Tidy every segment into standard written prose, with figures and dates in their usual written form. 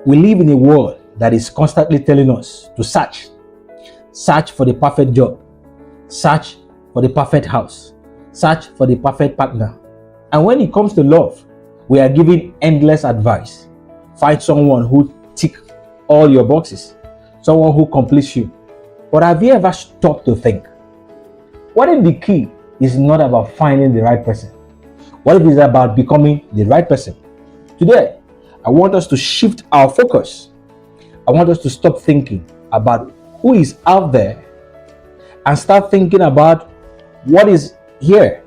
We live in a world that is constantly telling us to search. Search for the perfect job. Search for the perfect house. Search for the perfect partner. And when it comes to love, we are given endless advice. Find someone who ticks all your boxes. Someone who completes you. But have you ever stopped to think? What if the key is not about finding the right person? What if it's about becoming the right person? Today, I want us to shift our focus. I want us to stop thinking about who is out there and start thinking about what is here.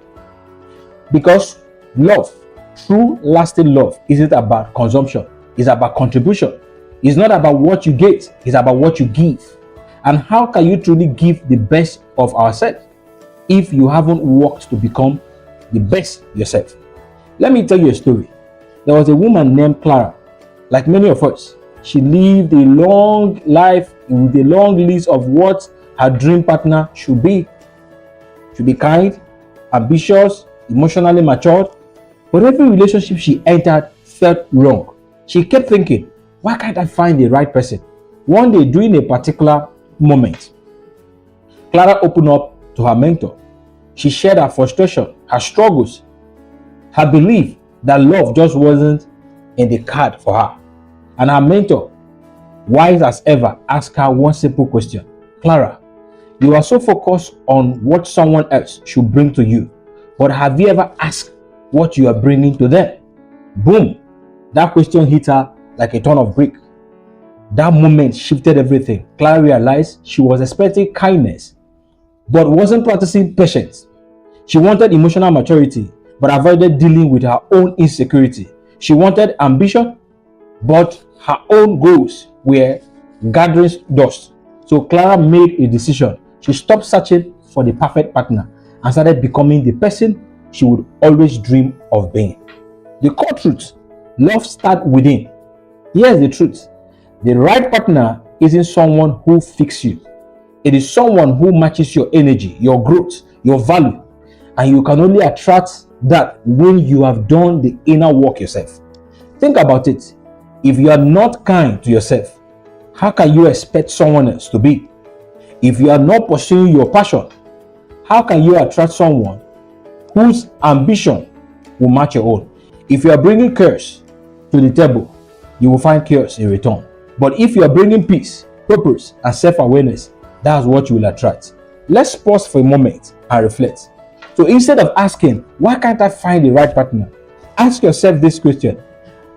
Because love, true lasting love, isn't about consumption. It's about contribution. It's not about what you get. It's about what you give. And how can you truly give the best of ourselves if you haven't worked to become the best yourself? Let me tell you a story. There was a woman named Clara. Like many of us, she lived a long life with a long list of what her dream partner should be. Should be kind, ambitious, emotionally matured. But every relationship she entered felt wrong. She kept thinking, why can't I find the right person? One day, during a particular moment, Clara opened up to her mentor. She shared her frustration, her struggles, her belief that love just wasn't in the card for her. And her mentor, wise as ever, asked her one simple question. Clara, you are so focused on what someone else should bring to you, but have you ever asked what you are bringing to them? Boom! That question hit her like a ton of brick. That moment shifted everything. Clara realized she was expecting kindness, but wasn't practicing patience. She wanted emotional maturity, but avoided dealing with her own insecurity. She wanted ambition, but her own goals were gathering dust. So Clara made a decision. She stopped searching for the perfect partner and started becoming the person she would always dream of being. The core truth: love starts within. Here's the truth: the right partner isn't someone who fixes you. It is someone who matches your energy, your growth, your value. And you can only attract that when you have done the inner work yourself. Think about it. If you are not kind to yourself, how can you expect someone else to be? If you are not pursuing your passion, how can you attract someone whose ambition will match your own? If you are bringing chaos to the table, you will find chaos in return. But if you are bringing peace, purpose, and self-awareness, that's what you will attract. Let's pause for a moment and reflect. So instead of asking, why can't I find the right partner? Ask yourself this question: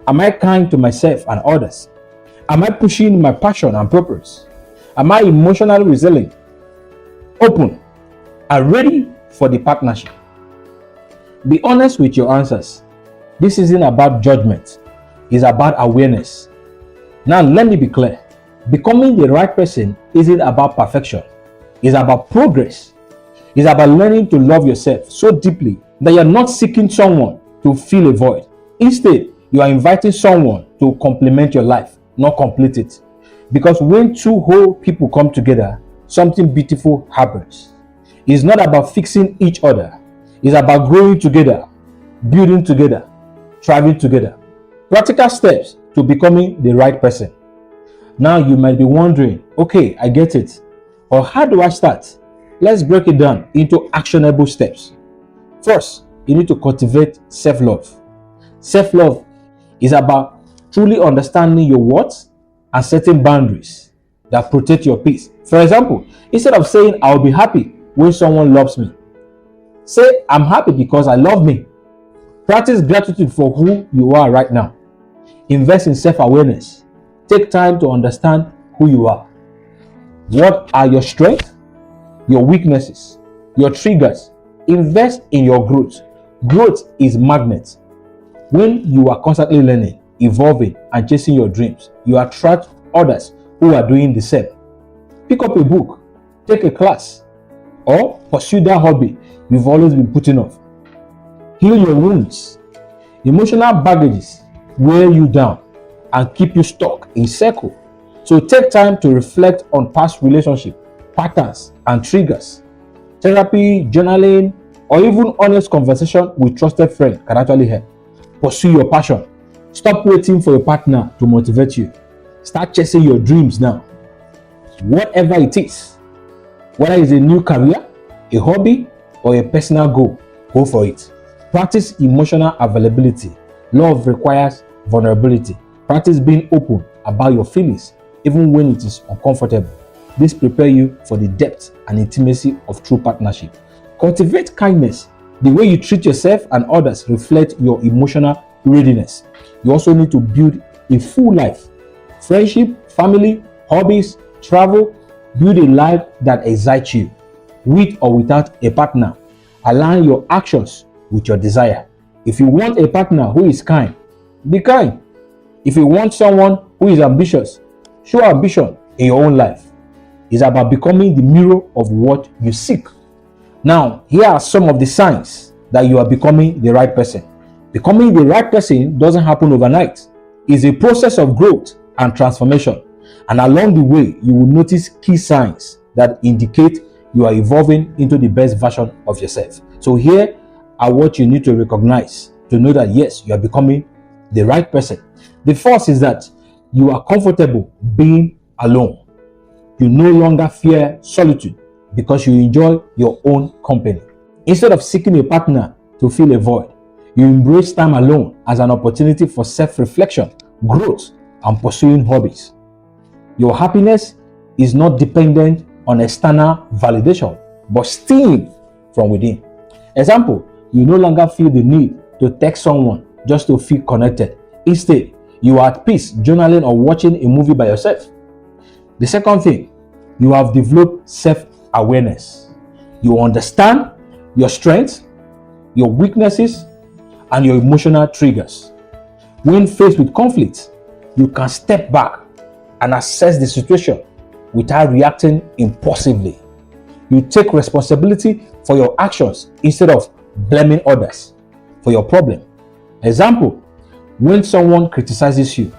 am I kind to myself and others? Am I pushing my passion and purpose? Am I emotionally resilient, open, and ready for the partnership? Be honest with your answers. This isn't about judgment. It's about awareness. Now let me be clear. Becoming the right person isn't about perfection. It's about progress. It's about learning to love yourself so deeply that you're not seeking someone to fill a void. Instead, you are inviting someone to complement your life, not complete it. Because when two whole people come together, something beautiful happens. It's not about fixing each other. It's about growing together, building together, thriving together. Practical steps to becoming the right person. Now you might be wondering, okay, I get it. Or how do I start? Let's break it down into actionable steps. First, you need to cultivate self-love. Self-love is about truly understanding your worth and setting boundaries that protect your peace. For example, instead of saying, I'll be happy when someone loves me, say, I'm happy because I love me. Practice gratitude for who you are right now. Invest in self-awareness. Take time to understand who you are. What are your strengths, your weaknesses, your triggers? Invest in your growth. Growth is magnet. When you are constantly learning, evolving, and chasing your dreams, you attract others who are doing the same. Pick up a book, take a class, or pursue that hobby you've always been putting off. Heal your wounds. Emotional baggages weigh you down and keep you stuck in circle. So take time to reflect on past relationships, patterns, and triggers. Therapy, journaling, or even honest conversation with trusted friends can actually help. Pursue your passion. Stop waiting for your partner to motivate you. Start chasing your dreams now. Whatever it is, whether it's a new career, a hobby, or a personal goal, go for it. Practice emotional availability. Love requires vulnerability. Practice being open about your feelings, even when it is uncomfortable. This prepares you for the depth and intimacy of true partnership. Cultivate kindness. The way you treat yourself and others reflect your emotional readiness. You also need to build a full life. Friendship, family, hobbies, travel. Build a life that excites you, with or without a partner. Align your actions with your desire. If you want a partner who is kind, be kind. If you want someone who is ambitious, show ambition in your own life. It's about becoming the mirror of what you seek. Now, here are some of the signs that you are becoming the right person. Becoming the right person doesn't happen overnight. It's a process of growth and transformation. And along the way, you will notice key signs that indicate you are evolving into the best version of yourself. So here are what you need to recognize to know that yes, you are becoming the right person. The first is that you are comfortable being alone. You no longer fear solitude because you enjoy your own company. Instead of seeking a partner to fill a void, you embrace time alone as an opportunity for self-reflection, growth, and pursuing hobbies. Your happiness is not dependent on external validation, but steam from within. Example, you no longer feel the need to text someone just to feel connected. Instead, you are at peace journaling or watching a movie by yourself. The second thing, you have developed self-awareness. You understand your strengths, your weaknesses, and your emotional triggers. When faced with conflict, you can step back and assess the situation without reacting impulsively. You take responsibility for your actions instead of blaming others for your problem. Example, when someone criticizes you,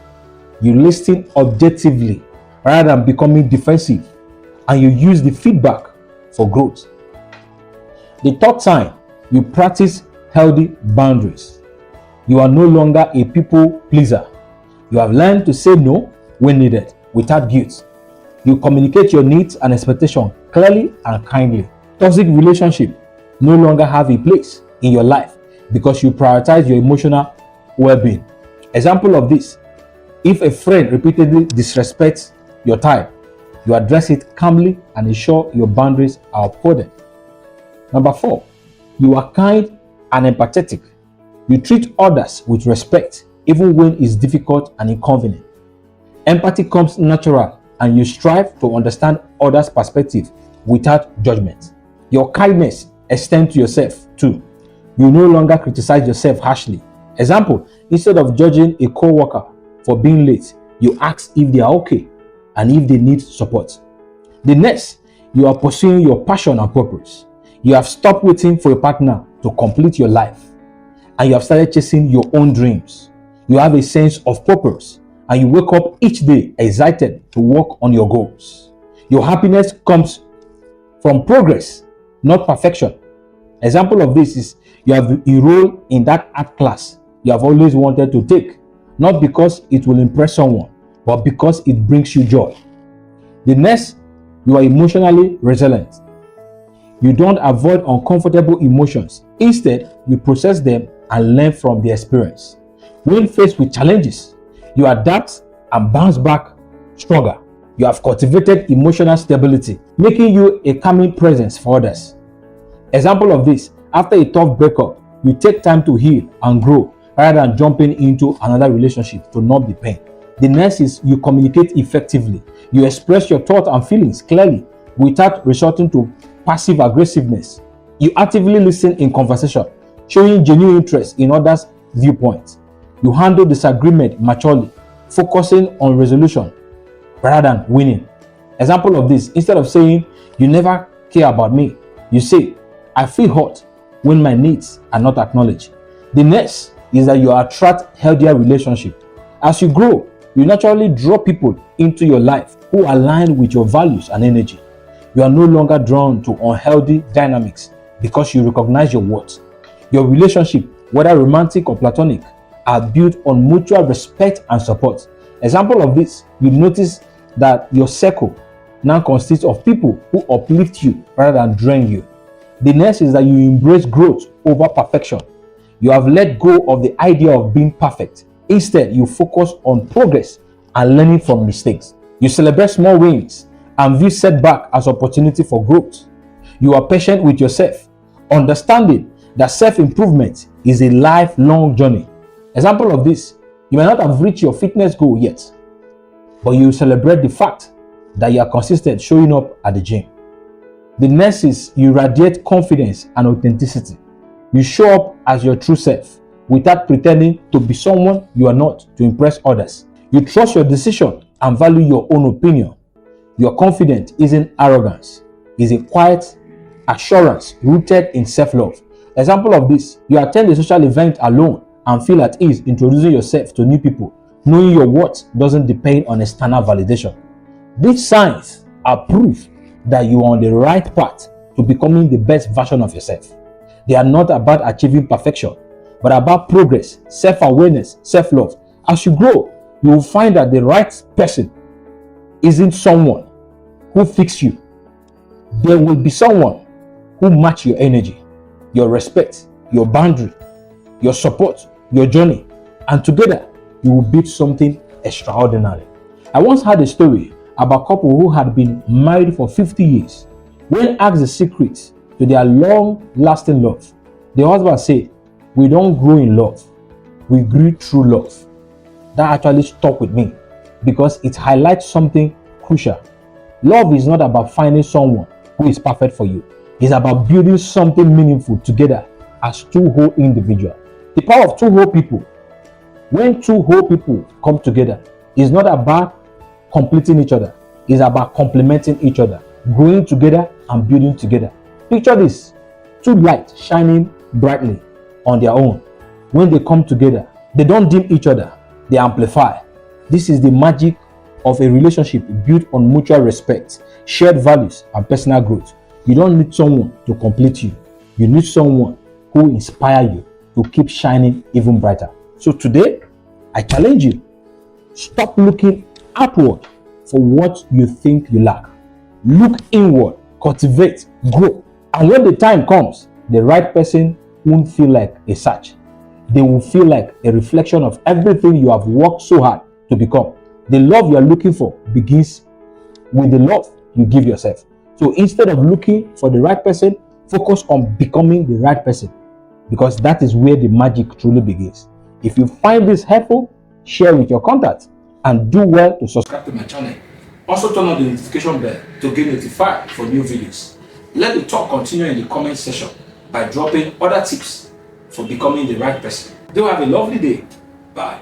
you listen objectively rather than becoming defensive, and you use the feedback for growth. The third sign, you practice healthy boundaries. You are no longer a people pleaser. You have learned to say no when needed without guilt. You communicate your needs and expectations clearly and kindly. Toxic relationships no longer have a place in your life because you prioritize your emotional well-being. Example of this, if a friend repeatedly disrespects your time, you address it calmly and ensure your boundaries are upheld. Number 4, you are kind and empathetic. You treat others with respect even when it's difficult and inconvenient. Empathy comes natural and you strive to understand others' perspective without judgment. Your kindness extends to yourself too. You no longer criticize yourself harshly. Example, instead of judging a co-worker for being late, you ask if they are okay and if they need support. The next, you are pursuing your passion and purpose. You have stopped waiting for a partner to complete your life and you have started chasing your own dreams. You have a sense of purpose and you wake up each day excited to work on your goals. Your happiness comes from progress, not perfection. Example of this is you have enrolled in that art class you have always wanted to take, not because it will impress someone, but because it brings you joy. The next, you are emotionally resilient. You don't avoid uncomfortable emotions. Instead, you process them and learn from the experience. When faced with challenges, you adapt and bounce back stronger. You have cultivated emotional stability, making you a calming presence for others. Example of this, after a tough breakup, you take time to heal and grow rather than jumping into another relationship to numb the pain. The next is you communicate effectively. You express your thoughts and feelings clearly without resorting to passive aggressiveness. You actively listen in conversation, showing genuine interest in others' viewpoints. You handle disagreement maturely, focusing on resolution rather than winning. Example of this, instead of saying, "You never care about me," you say, "I feel hurt when my needs are not acknowledged." The next is that you attract healthier relationships. As you grow, you naturally draw people into your life who align with your values and energy. You are no longer drawn to unhealthy dynamics because you recognize your worth. Your relationship, whether romantic or platonic, are built on mutual respect and support. Example of this, you notice that your circle now consists of people who uplift you rather than drain you. The next is that you embrace growth over perfection. You have let go of the idea of being perfect. Instead, you focus on progress and learning from mistakes. You celebrate small wins and view setback as opportunity for growth. You are patient with yourself, understanding that self-improvement is a lifelong journey. Example of this, you may not have reached your fitness goal yet, but you celebrate the fact that you are consistent showing up at the gym. The next is you radiate confidence and authenticity. You show up as your true self without pretending to be someone you are not to impress others. You trust your decision and value your own opinion. Your confidence isn't arrogance, it's a quiet assurance rooted in self-love. Example of this, you attend a social event alone and feel at ease introducing yourself to new people, knowing your worth doesn't depend on external validation. These signs are proof that you are on the right path to becoming the best version of yourself. They are not about achieving perfection, but about progress, self-awareness, self-love. As you grow, you will find that the right person isn't someone who fixes you. There will be someone who matches your energy, your respect, your boundary, your support, your journey, and together you will build something extraordinary. I once heard a story about a couple who had been married for 50 years. When asked the secret to their long-lasting love, the husband said, "We don't grow in love, we grew through love." That actually stuck with me because it highlights something crucial. Love is not about finding someone who is perfect for you. It's about building something meaningful together as two whole individuals. The power of two whole people. When two whole people come together, it's not about completing each other. It's about complementing each other, growing together and building together. Picture this, two lights shining brightly on their own. When they come together, they don't dim each other, they amplify. This is the magic of a relationship built on mutual respect, shared values, and personal growth. You don't need someone to complete you. You need someone who inspires you to keep shining even brighter. So today, I challenge you, stop looking outward for what you think you lack. Look inward, cultivate, grow. And when the time comes, the right person won't feel like a search. They will feel like a reflection of everything you have worked so hard to become. The love you are looking for begins with the love you give yourself. So instead of looking for the right person, focus on becoming the right person, because that is where the magic truly begins. If you find this helpful, share with your contacts and do well to subscribe to my channel. Also turn on the notification bell to get notified for new videos. Let the talk continue in the comment section by dropping other tips for becoming the right person. Do have a lovely day. Bye.